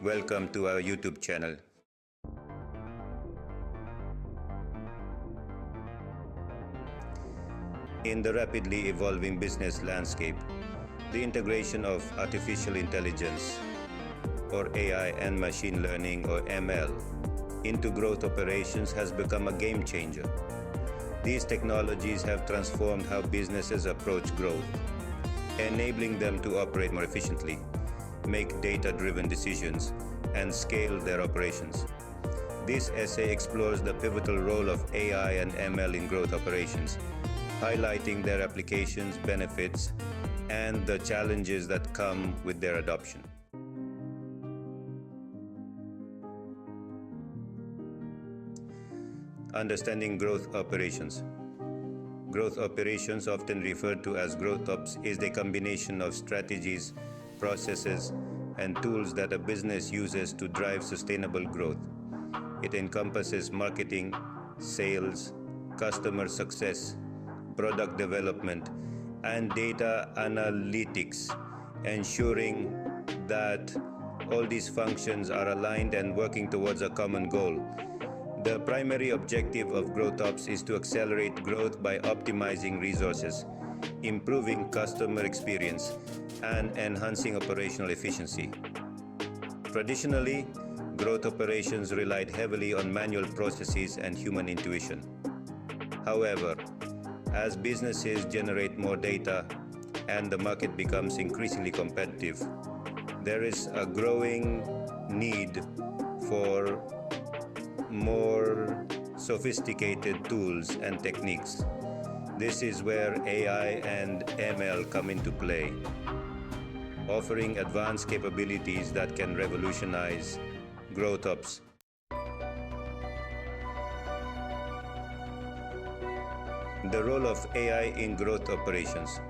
Welcome to our YouTube channel. In the rapidly evolving business landscape, the integration of artificial intelligence or AI and machine learning or ML into growth operations has become a game changer. These technologies have transformed how businesses approach growth, enabling them to operate more efficiently, make data-driven decisions, and scale their operations. This essay explores the pivotal role of AI and ML in growth operations, highlighting their applications, benefits, and the challenges that come with their adoption. Understanding growth operations. Growth operations, often referred to as growth ops, is the combination of strategies, processes, and tools that a business uses to drive sustainable growth. It encompasses marketing, sales, customer success, product development, and data analytics, ensuring that all these functions are aligned and working towards a common goal. The primary objective of growth ops is to accelerate growth by optimizing resources, improving customer experience, and enhancing operational efficiency. Traditionally, growth operations relied heavily on manual processes and human intuition. However, as businesses generate more data and the market becomes increasingly competitive, there is a growing need for more sophisticated tools and techniques. This is where AI and ML come into play, offering advanced capabilities that can revolutionize growth ops. The role of AI in growth operations.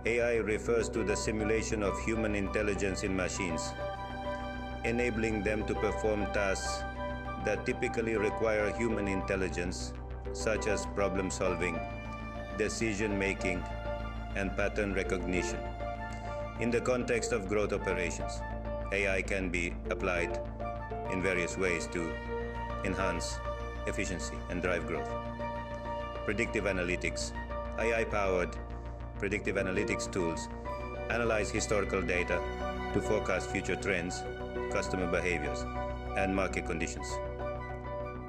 AI refers to the simulation of human intelligence in machines, enabling them to perform tasks that typically require human intelligence, such as problem solving, decision making, and pattern recognition. In the context of growth operations, AI can be applied in various ways to enhance efficiency and drive growth. Predictive analytics. AI-powered predictive analytics tools analyze historical data to forecast future trends, customer behaviors, and market conditions.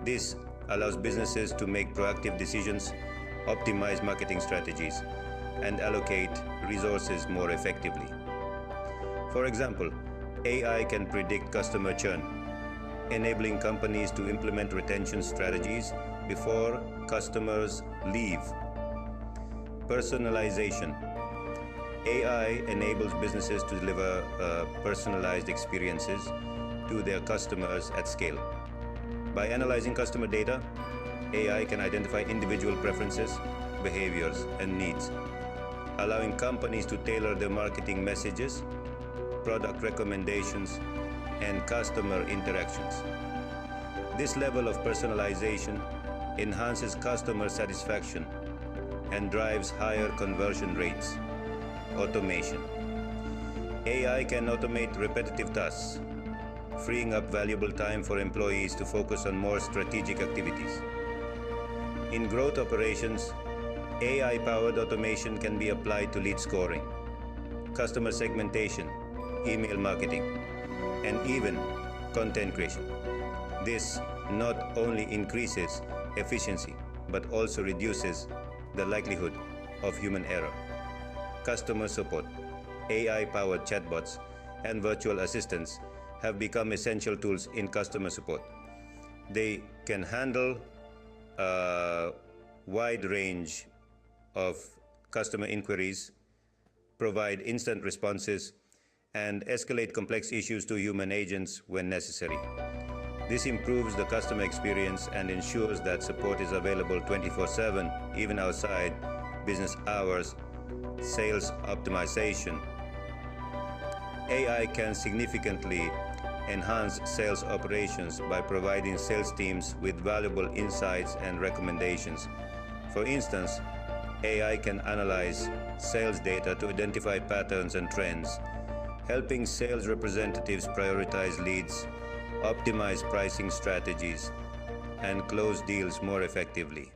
This allows businesses to make proactive decisions, optimize marketing strategies, and allocate resources more effectively. For example, AI can predict customer churn, enabling companies to implement retention strategies before customers leave. Personalization. AI enables businesses to deliver personalized experiences to their customers at scale. By analyzing customer data, AI can identify individual preferences, behaviors, and needs, allowing companies to tailor their marketing messages, product recommendations, and customer interactions. This level of personalization enhances customer satisfaction and drives higher conversion rates. Automation. AI can automate repetitive tasks, freeing up valuable time for employees to focus on more strategic activities. In growth operations, AI-powered automation can be applied to lead scoring, customer segmentation, email marketing, and even content creation. This not only increases efficiency, but also reduces the likelihood of human error. Customer support. AI-powered chatbots and virtual assistants have become essential tools in customer support. They can handle a wide range of customer inquiries, provide instant responses, and escalate complex issues to human agents when necessary. This improves the customer experience and ensures that support is available 24/7, even outside business hours. Sales optimization. AI can significantly enhance sales operations by providing sales teams with valuable insights and recommendations. For instance, AI can analyze sales data to identify patterns and trends, helping sales representatives prioritize leads, optimize pricing strategies, and close deals more effectively.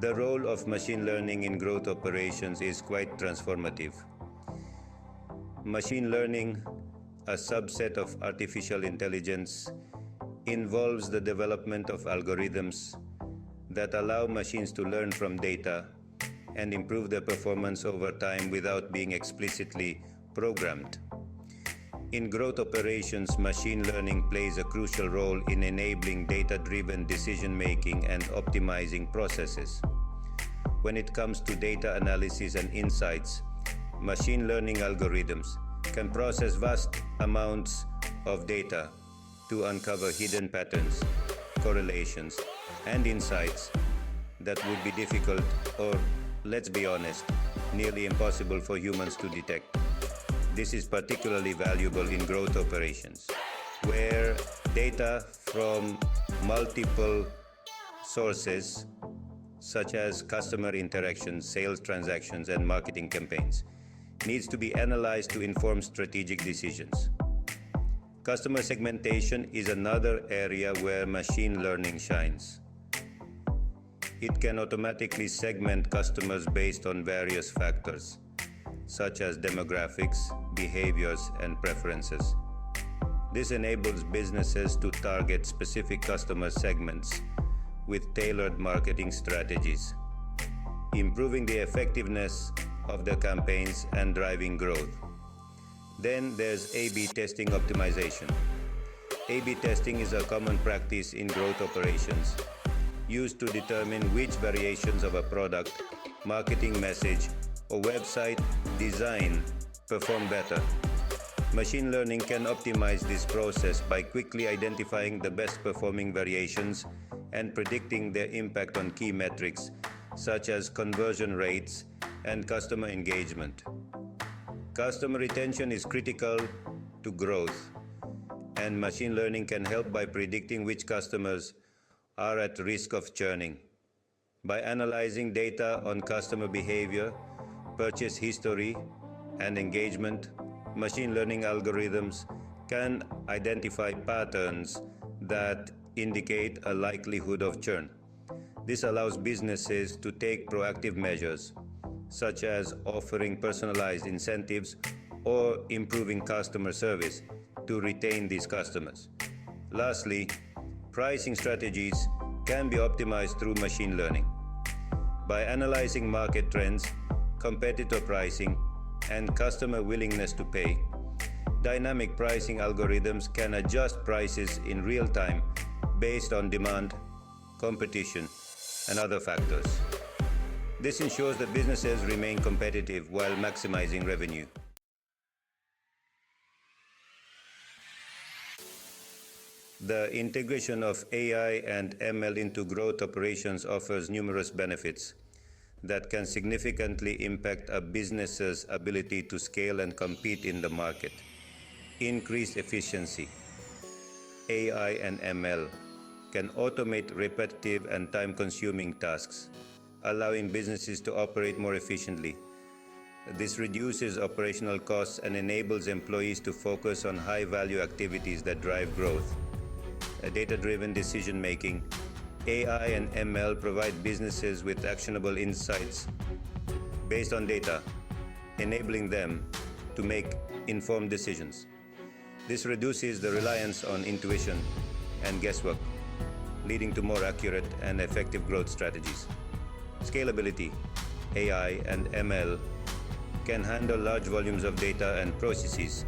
The role of machine learning in growth operations is quite transformative. Machine learning, a subset of artificial intelligence, involves the development of algorithms that allow machines to learn from data and improve their performance over time without being explicitly programmed. In growth operations, machine learning plays a crucial role in enabling data-driven decision-making and optimizing processes. When it comes to data analysis and insights, machine learning algorithms can process vast amounts of data to uncover hidden patterns, correlations, and insights that would be difficult or, let's be honest, nearly impossible for humans to detect. This is particularly valuable in growth operations, where data from multiple sources, such as customer interactions, sales transactions, and marketing campaigns, needs to be analyzed to inform strategic decisions. Customer segmentation is another area where machine learning shines. It can automatically segment customers based on various factors, such as demographics, behaviors, and preferences. This enables businesses to target specific customer segments with tailored marketing strategies, improving the effectiveness of their campaigns and driving growth. Then there's A/B testing optimization. A/B testing is a common practice in growth operations, used to determine which variations of a product, marketing message, or website design perform better. Machine learning can optimize this process by quickly identifying the best performing variations and predicting their impact on key metrics such as conversion rates and customer engagement. Customer retention is critical to growth, and machine learning can help by predicting which customers are at risk of churning. By analyzing data on customer behavior, purchase history, and engagement, machine learning algorithms can identify patterns that indicate a likelihood of churn. This allows businesses to take proactive measures, such as offering personalized incentives or improving customer service to retain these customers. Lastly, pricing strategies can be optimized through machine learning. By analyzing market trends, competitor pricing, and customer willingness to pay, dynamic pricing algorithms can adjust prices in real time based on demand, competition, and other factors. This ensures that businesses remain competitive while maximizing revenue. The integration of AI and ML into growth operations offers numerous benefits that can significantly impact a business's ability to scale and compete in the market. Increased efficiency. AI and ML can automate repetitive and time-consuming tasks, allowing businesses to operate more efficiently. This reduces operational costs and enables employees to focus on high-value activities that drive growth. Data-driven decision-making. AI and ML provide businesses with actionable insights based on data, enabling them to make informed decisions. This reduces the reliance on intuition and guesswork, leading to more accurate and effective growth strategies. Scalability. AI and ML can handle large volumes of data and processes,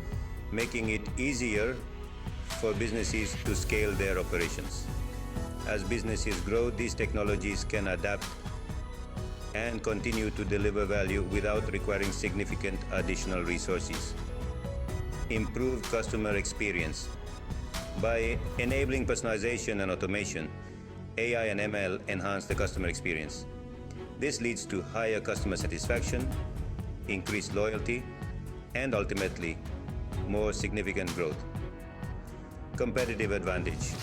making it easier for businesses to scale their operations. As businesses grow, these technologies can adapt and continue to deliver value without requiring significant additional resources. Improve customer experience. By enabling personalization and automation, AI and ML enhance the customer experience. This leads to higher customer satisfaction, increased loyalty, and ultimately, more significant growth. Competitive advantage.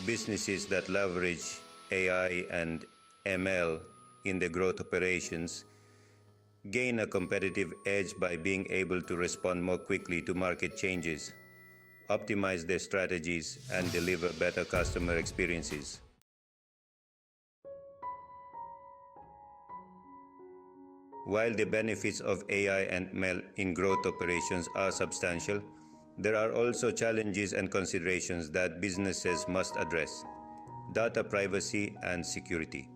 Businesses that leverage AI and ML in their growth operations gain a competitive edge by being able to respond more quickly to market changes, optimize their strategies, and deliver better customer experiences. While the benefits of AI and ML in growth operations are substantial, there are also challenges and considerations that businesses must address: data privacy and security.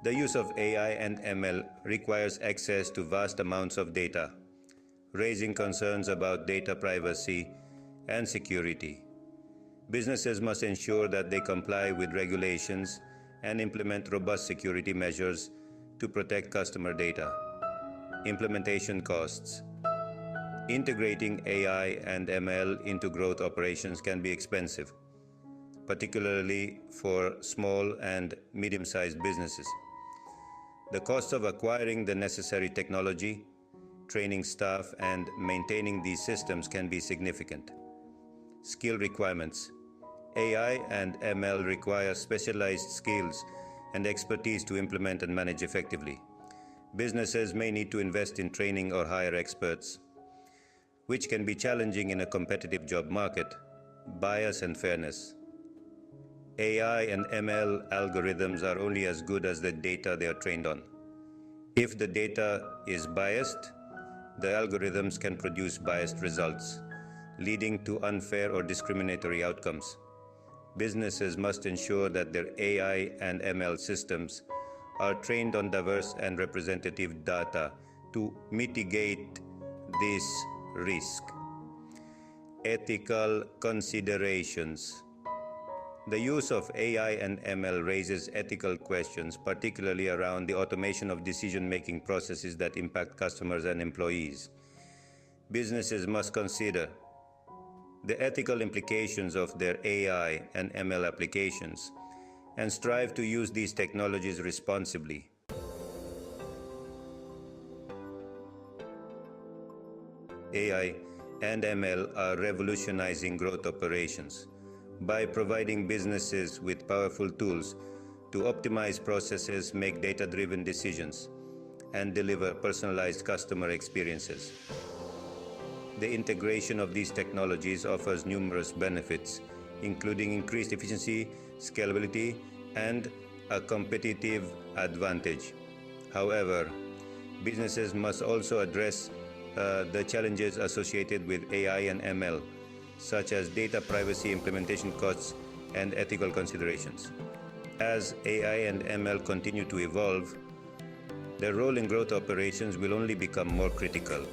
The use of AI and ML requires access to vast amounts of data, raising concerns about data privacy and security. Businesses must ensure that they comply with regulations and implement robust security measures to protect customer data. Implementation costs. Integrating AI and ML into growth operations can be expensive, particularly for small and medium-sized businesses. The cost of acquiring the necessary technology, training staff, and maintaining these systems can be significant. Skill requirements. AI and ML require specialized skills and expertise to implement and manage effectively. Businesses may need to invest in training or hire experts, which can be challenging in a competitive job market. Bias and fairness. AI and ML algorithms are only as good as the data they are trained on. If the data is biased, the algorithms can produce biased results, leading to unfair or discriminatory outcomes. Businesses must ensure that their AI and ML systems are trained on diverse and representative data to mitigate this risk. Ethical considerations. The use of AI and ML raises ethical questions, particularly around the automation of decision-making processes that impact customers and employees. Businesses must consider the ethical implications of their AI and ML applications and strive to use these technologies responsibly. AI and ML are revolutionizing growth operations by providing businesses with powerful tools to optimize processes, make data-driven decisions, and deliver personalized customer experiences. The integration of these technologies offers numerous benefits, including increased efficiency, scalability, and a competitive advantage. However, businesses must also address the challenges associated with AI and ML, such as data privacy, implementation costs, and ethical considerations. As AI and ML continue to evolve, their role in growth operations will only become more critical,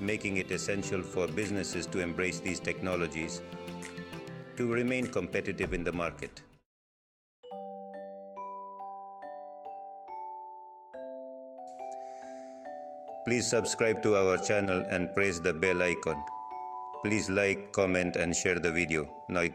making it essential for businesses to embrace these technologies to remain competitive in the market. Please subscribe to our channel and press the bell icon. Please like, comment, and share the video. Now